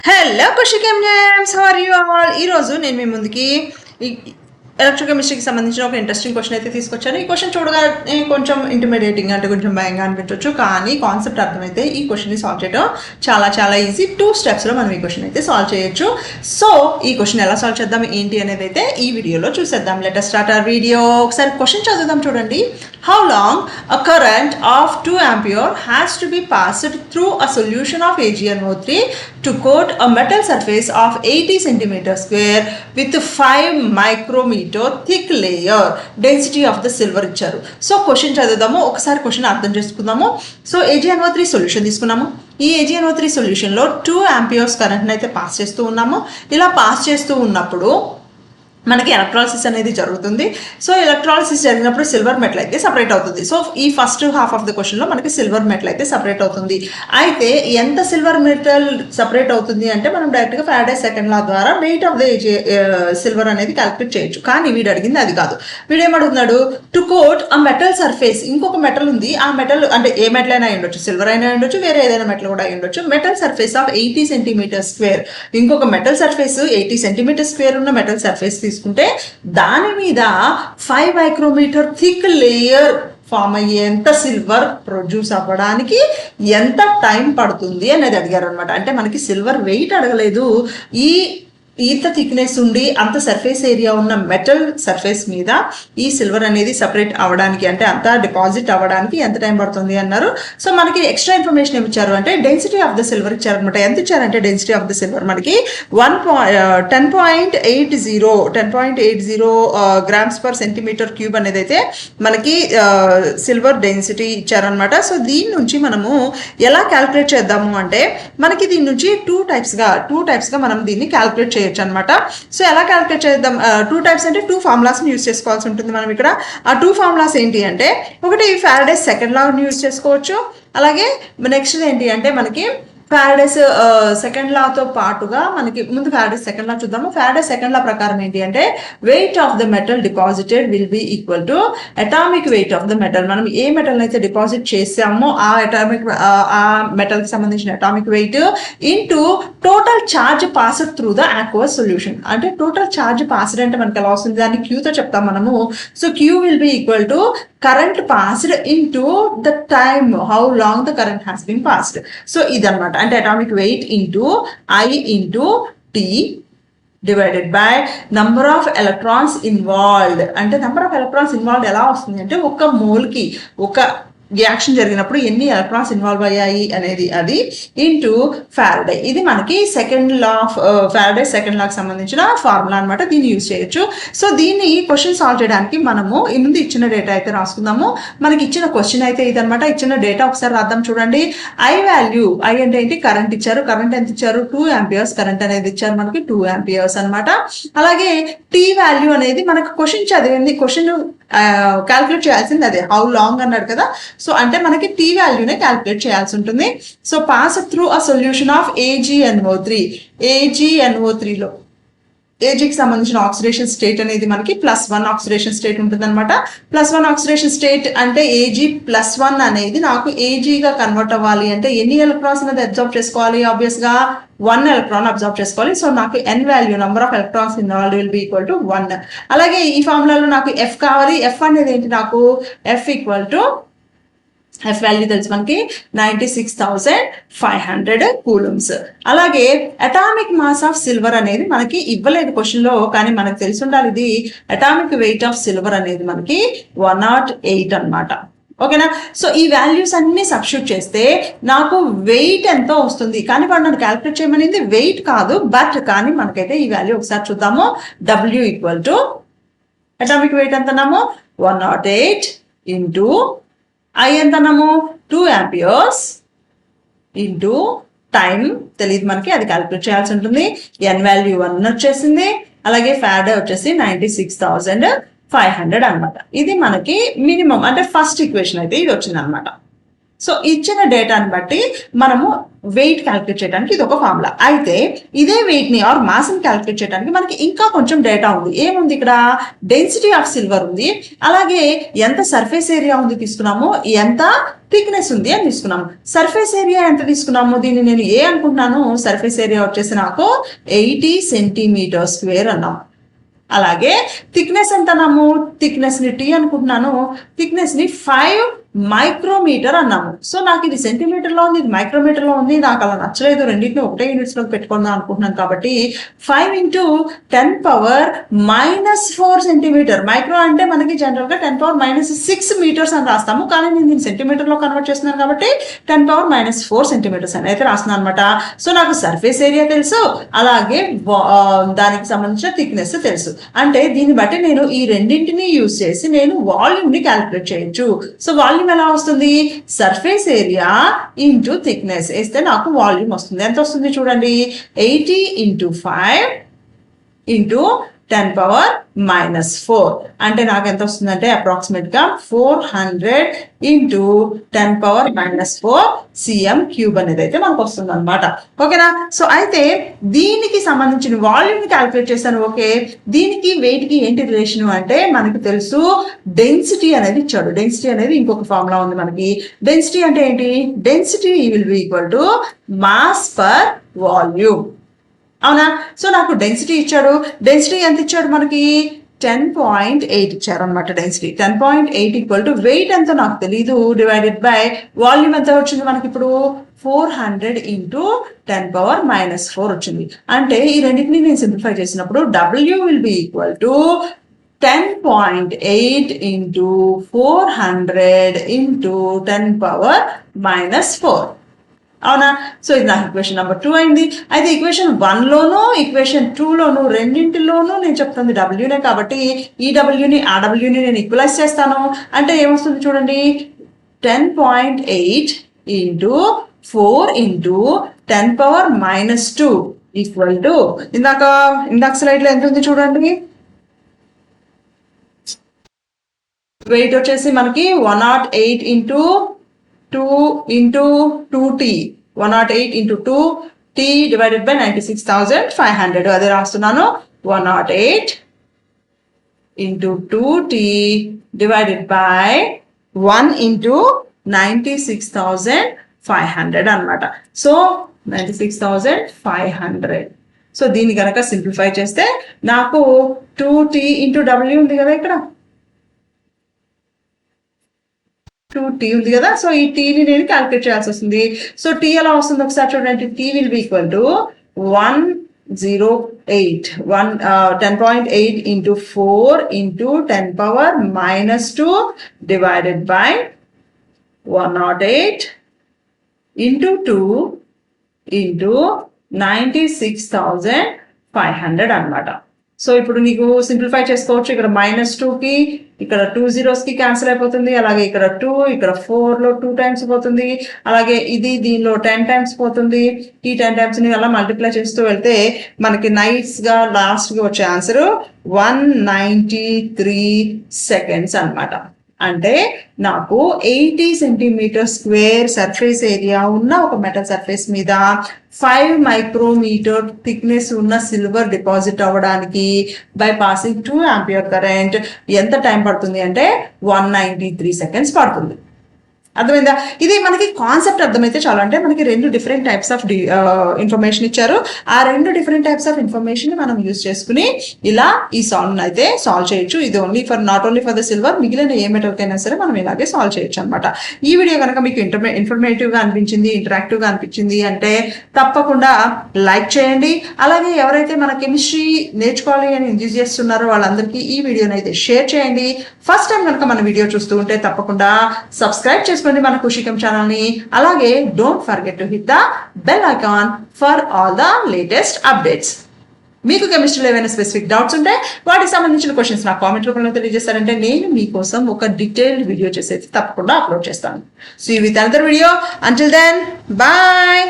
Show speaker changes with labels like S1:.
S1: Hello కుషికెమ్స్, how are you all? ఈరోజు నేను మీ ముందుకి ఎలక్ట్రోకెమిస్ట్రీకి సంబంధించిన ఒక ఇంట్రెస్టింగ్ క్వశ్చన్ అయితే తీసుకొచ్చాను. ఈ క్వశ్చన్ చూడగానే కొంచెం ఇంటిమిడేటింగ్ అంటే కొంచెం భయంగా అనిపించవచ్చు, కానీ కాన్సెప్ట్ అర్థమైతే ఈ క్వశ్చన్ని సాల్వ్ చేయడం చాలా ఈజీ. 2 స్టెప్స్లో మనం ఈ క్వశ్చన్ అయితే సాల్వ్ చేయొచ్చు. సో ఈ క్వశ్చన్ ఎలా సాల్వ్ చేద్దాం ఏంటి అనేది అయితే ఈ వీడియోలో చూసేద్దాం. Let us start our video. ఒకసారి క్వశ్చన్ చదువుదాం చూడండి. How long a current of 2 ampere has to be passed through a solution of AgNO3 to coat a metal surface of 80 cm square with 5 micrometer thick layer density of the silver ఇచ్చారు. So question చదువుదాము, ఒకసారి question అర్థం చేసుకుందాము. So AgNO3 solution తీసుకున్నాము. ఈ AgNO3 సొల్యూషన్లో 2 amperes కరెంట్ని అయితే pass చేస్తూ ఉన్నాము. ఇలా పాస్ చేస్తూ ఉన్నప్పుడు మనకి ఎలక్ట్రాలిసిస్ అనేది జరుగుతుంది. సో ఎలక్ట్రాలిసిస్ జరిగినప్పుడు సిల్వర్ మెటల్ అయితే సపరేట్ అవుతుంది. సో ఈ ఫస్ట్ హాఫ్ ఆఫ్ ద క్వశ్చన్లో మనకి సిల్వర్ మెటల్ అయితే సపరేట్ అవుతుంది. అయితే ఎంత సిల్వర్ మెటల్ సపరేట్ అవుతుంది అంటే మనం డైరెక్ట్గా ఫారడే సెకండ్ లా ద్వారా వెయిట్ ఆఫ్ ద సిల్వర్ అనేది క్యాలిక్యులేట్ చేయొచ్చు. కానీ వీడు అడిగింది అది కాదు. వీడు ఏమడుగుతున్నాడు, టు కోట్ ఆ మెటల్ సర్ఫేస్. ఇంకొక మెటల్ ఉంది, ఆ మెటల్ అంటే ఏ మెటల్ అయినా ఉండొచ్చు, సిల్వర్ అయినా ఉండొచ్చు, వేరే ఏదైనా మెటల్ కూడా అయి ఉండొచ్చు. Metal surface of 80 cm square. ఇంకొక మెటల్ సర్ఫేస్ 80 cm స్క్వేర్ ఉన్న మెటల్ సర్ఫేస్ తీసుకుంటే దాని మీద 5 మైక్రోమీటర్ థిక్ లేయర్ ఫామ్ అయ్యేంత సిల్వర్ ప్రొడ్యూస్ అవ్వడానికి ఎంత టైం పడుతుంది అనేది అడిగారు అనమాట. అంటే మనకి సిల్వర్ వెయిట్ అడగలేదు, ఇంత థిక్నెస్ ఉండి అంత సర్ఫేస్ ఏరియా ఉన్న మెటల్ సర్ఫేస్ మీద ఈ సిల్వర్ అనేది సపరేట్ అవ్వడానికి అంటే అంత డిపాజిట్ అవ్వడానికి ఎంత టైం పడుతుంది అన్నారు. సో మనకి ఎక్స్ట్రా ఇన్ఫర్మేషన్ ఏమి ఇచ్చారు అంటే డెన్సిటీ ఆఫ్ ద సిల్వర్ ఇచ్చారనమాట. ఎంత ఇచ్చారంటే డెన్సిటీ ఆఫ్ ద సిల్వర్ మనకి 10.80 గ్రామ్స్ పర్ సెంటీమీటర్ క్యూబ్ అనేది అయితే మనకి సిల్వర్ డెన్సిటీ ఇచ్చారనమాట. సో దీని నుంచి మనము ఎలా క్యాల్కులేట్ చేద్దాము అంటే మనకి దీని నుంచి టూ టైప్స్గా మనం దీన్ని క్యాల్కులేట్ చేయొచ్చు అనమాట. సో ఎలా క్యాల్కులేట్ చేద్దాం? 2 టైప్స్ అంటే 2 ఫార్ములాస్ని యూజ్ చేసుకోవాల్సి ఉంటుంది మనం ఇక్కడ. ఆ 2 ఫార్ములాస్ ఏంటి అంటే ఒకటి ఫారడే సెకండ్ లా యూజ్ చేసుకోవచ్చు. అలాగే నెక్స్ట్ ఏంటి అంటే మనకి ఫారడేస్ సెకండ్ లాతో పాటుగా మనకి ముందు ఫారడేస్ సెకండ్ లా చూద్దాము. ఫారడేస్ సెకండ్ లా ప్రకారం ఏంటి అంటే weight of the metal deposited will be equal to atomic weight of the metal. మనం ఏ మెటల్ అయితే డిపాజిట్ చేసామో ఆ మెటల్ కి సంబంధించిన atomic weight into total charge passed through the aqueous solution. అంటే టోటల్ ఛార్జ్ పాస్డ్ అంటే మనకి ఎలా వస్తుంది, దాన్ని క్యూతో చెప్తాం మనము. So Q will be equal to current passed into the time, how long the current has been passed. So ఇదన్నమాట. అంటే atomic weight into I into T divided by number of electrons involved. అంటే number of electrons involved ఎలా వస్తుంది అంటే ఒక మోల్కి ఒక reaction జరిగినప్పుడు ఎన్ని ఎలక్ట్రాన్స్ ఇన్వాల్వ్ అయ్యాయి అనేది అది ఇంటూ ఫారడే. ఇది మనకి second law of Faraday second లాకి సంబంధించిన ఫార్ములా అనమాట. దీన్ని యూజ్ చేయొచ్చు. సో దీన్ని క్వశ్చన్ సాల్వ్ చేయడానికి మనము ఈ ముందు ఇచ్చిన డేటా అయితే రాసుకుందాము. మనకి ఇచ్చిన క్వశ్చన్ అయితే ఇదనమాట. ఇచ్చిన డేటా ఒకసారి రాద్దాం చూడండి. ఐ వాల్యూ, ఐ అంటే ఏంటి, కరెంట్ ఇచ్చారు. కరెంట్ ఎంత ఇచ్చారు, 2 amperes కరెంట్ అనేది ఇచ్చారు మనకి, 2 amperes అనమాట. అలాగే టీ వాల్యూ అనేది మనకు క్వశ్చన్ చదివింది, క్వశ్చన్ క్యాల్కులేట్ చేయాల్సింది అదే హౌ లాంగ్ అన్నాడు కదా. సో అంటే మనకి టీ వాల్యూనే క్యాల్కులేట్ చేయాల్సి ఉంటుంది. So pass through a solution of AgNO3. AgNO3లో ఏజీకి సంబంధించిన ఆక్సిడేషన్ స్టేట్ అనేది మనకి +1 ఆక్సిడేషన్ స్టేట్ ఉంటుంది అనమాట. +1 ఆక్సిడేషన్ స్టేట్ అంటే Ag+1 అనేది నాకు ఏజీగా కన్వర్ట్ అవ్వాలి అంటే ఎన్ని ఎలక్ట్రాన్స్ అనేది అబ్జర్వ్ చేసుకోవాలి, ఆబ్వియస్గా 1 ఎలక్ట్రాన్ అబ్జర్వ్ చేసుకోవాలి. సో నాకు N value, number of electrons involved will be equal to 1. అలాగే ఈ ఫార్ములాలో నాకు ఎఫ్ కావాలి. ఎఫ్ అనేది ఏంటి, నాకు F equal to F value తెలుసు మనకి 96,500 కూలమ్స్. అలాగే అటామిక్ మాస్ ఆఫ్ సిల్వర్ అనేది మనకి ఇవ్వలేదు క్వశ్చన్లో, కానీ మనకు తెలిసి ఉండాలి. ఇది అటామిక్ వెయిట్ ఆఫ్ సిల్వర్ అనేది మనకి 108 అనమాట. ఓకేనా. సో ఈ వాల్యూస్ అన్ని సబ్స్టిట్యూట్ చేస్తే నాకు వెయిట్ ఎంతో వస్తుంది. కానీ వాడు నన్ను క్యాల్కులేట్ చేయమనింది వెయిట్ కాదు, బట్ కానీ మనకైతే ఈ వాల్యూ ఒకసారి చూద్దాము. W equal to atomic weight ఎంతన్నాము 108 ఇంటూ ఐ ఎంతన్నాము 2 amperes ఇంటూ టైం తెలియదు మనకి, అది క్యాల్కులేట్ చేయాల్సి ఉంటుంది. ఎన్ వాల్యూ 1 వచ్చేసింది. అలాగే ఫారడే వచ్చేసి 96,500 అనమాట. ఇది మనకి మినిమం అంటే ఫస్ట్ ఈక్వేషన్ అయితే ఇది వచ్చింది అనమాట. సో ఇచ్చిన డేటాని బట్టి మనము వెయిట్ క్యాలిక్యులేట్ చేయడానికి ఇది ఒక ఫార్ములా. అయితే ఇదే వెయిట్ ని ఆర్ మాస్ ని క్యాలిక్యులేట్ చేయడానికి మనకి ఇంకా కొంచెం డేటా ఉంది. ఏముంది ఇక్కడ? డెన్సిటీ ఆఫ్ సిల్వర్ ఉంది, అలాగే ఎంత సర్ఫేస్ ఏరియా ఉంది తీసుకున్నాము, ఎంత థిక్నెస్ ఉంది అని తీసుకున్నాము. సర్ఫేస్ ఏరియా ఎంత తీసుకున్నాము? దీన్ని నేను ఏ అనుకుంటున్నాను, సర్ఫేస్ ఏరియా వచ్చేసి నాకు 80 సెంటీమీటర్ స్క్వేర్ అన్నాము. అలాగే థిక్నెస్ ఎంత అన్నాము? థిక్నెస్ ని టీ అనుకుంటున్నాను, థిక్నెస్ ని 5 మైక్రోమీటర్ అన్నాము. సో నాకు ఇది సెంటీమీటర్లో ఉంది, ఇది మైక్రోమీటర్లో ఉంది, నాకు అలా నచ్చలేదు, రెండింటిని ఒకటే యూనిట్స్లోకి పెట్టుకుందాం అనుకుంటున్నాను. కాబట్టి 5 × 10⁻⁻4 సెంటీమీటర్. మైక్రో అంటే మనకి జనరల్గా 10⁻⁻6 మీటర్స్ అని రాస్తాము, కానీ నేను దీన్ని సెంటీమీటర్లో కన్వర్ట్ చేస్తున్నాను కాబట్టి 10⁻⁻4 సెంటీమీటర్స్ అని అయితే రాస్తున్నాను అనమాట. సో నాకు సర్ఫేస్ ఏరియా తెలుసు, అలాగే దానికి సంబంధించిన థిక్నెస్ తెలుసు. అంటే దీన్ని బట్టి నేను ఈ రెండింటిని యూజ్ చేసి నేను వాల్యూమ్ని క్యాలిక్యులేట్ చేయొచ్చు. సో వాల్యూమ్ ఎలా వస్తుంది? సర్ఫేస్ ఏరియా ఇంటూ థిక్నెస్ వేస్తే నాకు వాల్యూమ్ వస్తుంది. ఎంత వస్తుంది చూడండి, 80 × 5 × 10⁻⁻4 అంటే నాకు ఎంత వస్తుందంటే అప్రాక్సిమేట్ గా 400 × 10⁻⁻4 cm³ అనేది అయితే మనకు వస్తుంది అనమాట. ఓకేనా? సో అయితే దీనికి సంబంధించిన వాల్యూమ్ ని క్యాలిక్యులేట్ చేశాను. ఓకే, దీనికి వెయిట్ కి ఏంటి రిలేషన్ అంటే మనకి తెలుసు డెన్సిటీ అనేది ఇచ్చాడు. డెన్సిటీ అనేది ఇంకొక ఫార్ములా ఉంది మనకి. డెన్సిటీ అంటే ఏంటి? Density will be equal to mass per volume. అవునా? సో నాకు డెన్సిటీ ఇచ్చాడు. డెన్సిటీ ఎంత ఇచ్చాడు మనకి? 10.8 ఇచ్చారు అనమాట. డెన్సిటీ 10.8 ఈక్వల్ టు వెయిట్ ఎంత నాకు తెలీదు, డివైడెడ్ బై వాల్యూమ్ ఎంత వచ్చింది మనకి ఇప్పుడు? 400 × 10⁻⁻4 వచ్చింది. అంటే ఈ రెండింటిని నేను సింప్లిఫై చేసినప్పుడు W will be equal to 10.8 × 400 × 10⁻⁻4. అవునా? సో ఇది నాకు ఈక్వేషన్ నెంబర్ 2 అయింది. అయితే ఈక్వేషన్ 1లోను ఈక్వేషన్ 2లోను రెండింటిలోనూ నేను చెప్తుంది డబ్ల్యూనే కాబట్టి ఈ డబ్ల్యూని ఆ డబ్ల్యూని నేను ఈక్వలైజ్ చేస్తాను. అంటే ఏమొస్తుంది చూడండి, 10.8 × 4 × 10⁻⁻2 ఈక్వల్ టు ఇందాక స్లైడ్లో ఎంత ఉంది చూడండి. వెయిట్ వచ్చేసి మనకి 108 × 2 × 2t 108 × 2t డివైడెడ్ బై 96,500 అదే రాస్తున్నాను. 108 × 2t డివైడెడ్ బై 1 × 96,500 అనమాట. సో 96,500. సో దీన్ని కనుక సింప్లిఫై చేస్తే నాకు 2t × w ఉంది కదా, ఇక్కడ 2t ఉంది కదా. సో ఈ టీని నేను క్యాలిక్యులేట్ చేయాల్సి వస్తుంది. సో టీ ఎలా వస్తుంది ఒకసారి చూడండి. T will be equal to 10.8 × 4 × 10⁻⁻2 divided by 108 × 2 × 96,500 అనమాట. సో ఇప్పుడు నీకు సింప్లిఫై చేసుకోవచ్చు. ఇక్కడ -2కి ఇక్కడ 2 zeros క్యాన్సిల్ అయిపోతుంది. అలాగే ఇక్కడ 2 ఇక్కడ 4లో 2 times పోతుంది. అలాగే ఇది దీనిలో 10 times పోతుంది. ఈ 10 times ని అలా మల్టిప్లై చేస్తూ వెళ్తే మనకి నైస్ గా లాస్ట్ గా వచ్చే ఆన్సర్ 193 seconds అనమాట. అంటే నాకు 80 సెంటీమీటర్ స్క్వేర్ సర్ఫేస్ ఏరియా ఉన్న ఒక మెటల్ సర్ఫేస్ మీద 5 మైక్రోమీటర్ థిక్నెస్ ఉన్న సిల్వర్ డిపాజిట్ అవ్వడానికి బై పాసింగ్ 2 ఆంపియర్ కరెంట్ ఎంత టైం పడుతుంది అంటే 193 seconds పడుతుంది. అర్థమైందా? ఇది మనకి కాన్సెప్ట్ అర్థమైతే చాలు. అంటే మనకి 2 డిఫరెంట్ టైప్స్ ఆఫ్ ఇన్ఫర్మేషన్ ఇచ్చారు. ఆ 2 డిఫరెంట్ టైప్స్ ఆఫ్ ఇన్ఫర్మేషన్ మనం యూజ్ చేసుకుని ఇలా ఈ సాల్వ్ అయితే సాల్వ్ చేయొచ్చు. ఇది not only for the silver, మిగిలిన ఏ మెటల్ కైనా సరే మనం ఇలాగే సాల్వ్ చేయొచ్చు అనమాట. ఈ వీడియో కనుక మీకు ఇన్ఫర్మేటివ్గా అనిపించింది, ఇంటరాక్టివ్గా అనిపించింది అంటే తప్పకుండా లైక్ చేయండి. అలాగే ఎవరైతే మన కెమిస్ట్రీ నేర్చుకోవాలి అని ఎంజాయ్ చేస్తున్నారో వాళ్ళందరికీ ఈ వీడియోని అయితే షేర్ చేయండి. ఫస్ట్ టైం కనుక మన వీడియో చూస్తూ ఉంటే తప్పకుండా సబ్స్క్రైబ్ చేసుకోండి మన ఖుషికం ఛానల్ ని. అలాగే don't forget to hit the bell icon for all the latest updates. మీకు కెమిస్ట్రీలో ఏమైనా స్పెసిఫిక్ డౌట్స్ ఉంటే వాటికి సంబంధించిన క్వశ్చన్స్ నాకు కామెంట్ రూపంలో తెలియజేస్తారంటే నేను మీకోసం ఒక డీటెయిల్డ్ వీడియో చేసేది తప్పకుండా అప్లోడ్ చేస్తాను. See with another video. Until then bye.